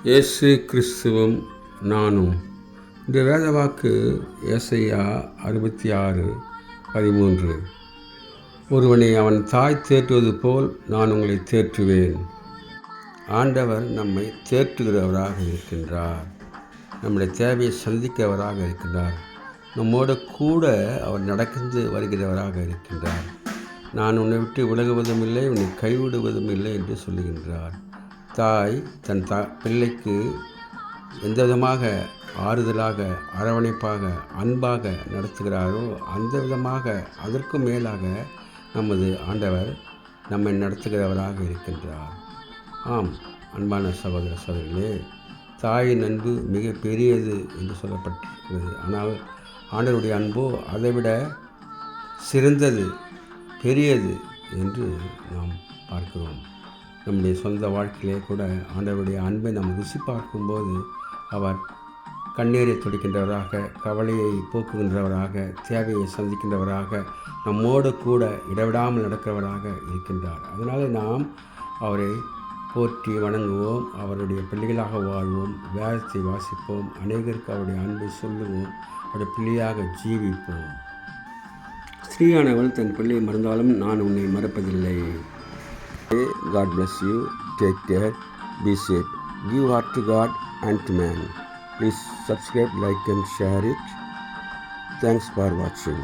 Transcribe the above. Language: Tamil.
இயேசு கிறிஸ்துவும் நானும். இந்த வேதவாக்கு ஏசாயா 66:13. ஒருவனை அவன் தாய் தேற்றுவது போல் நான் உங்களை தேற்றுவேன். ஆண்டவர் நம்மை தேற்றுகிறவராக இருக்கின்றார். நம்முடைய தேவையை சந்திக்கிறவராக இருக்கின்றார். நம்மோடு கூட அவர் நடந்து வருகிறவராக இருக்கின்றார். நான் உன்னை விட்டு விலகுவதும் இல்லை, உன்னை கைவிடுவதும் இல்லை என்று சொல்லுகின்றார். தாய் தன் பிள்ளைக்கு எந்த விதமாக ஆறுதலாக, அரவணைப்பாக, அன்பாக நடத்துகிறாரோ அந்த விதமாக, அதற்கும் மேலாக நமது ஆண்டவர் நம்மை நடத்துகிறவராக இருக்கின்றார். ஆம், அன்பான சகோதர சகோதரிகளே, தாயின் அன்பு மிக பெரியது என்று சொல்லப்பட்டிருக்கிறது. ஆனால் ஆண்டவருடைய அன்போ அதைவிட சிறந்தது, பெரியது என்று நாம் பார்க்கிறோம். நம்முடைய சொந்த வாழ்க்கையிலே கூட ஆண்டவருடைய அன்பை நாம் ருசி பார்க்கும்போது அவர் கண்ணீரை துடைக்கின்றவராக, கவலையை போக்குகின்றவராக, தேவையை சந்திக்கின்றவராக, நம்மோடு கூட இடைவிடாமல் நடக்கிறவராக இருக்கின்றார். அதனால் நாம் அவரை போற்றி வணங்குவோம், அவருடைய பிள்ளைகளாக வாழ்வோம், வேதத்தை வாசிப்போம், அநேகருக்கு அவருடைய அன்பை சொல்லுவோம், அவருடைய பிள்ளையாக ஜீவிப்போம். ஸ்ரீயானவள் தன் பிள்ளையை மறந்தாலும் நான் உன்னை மறப்பதில்லை. God bless you. Take care. Be safe. Give heart to God and to man. Please subscribe, like and share it. Thanks for watching.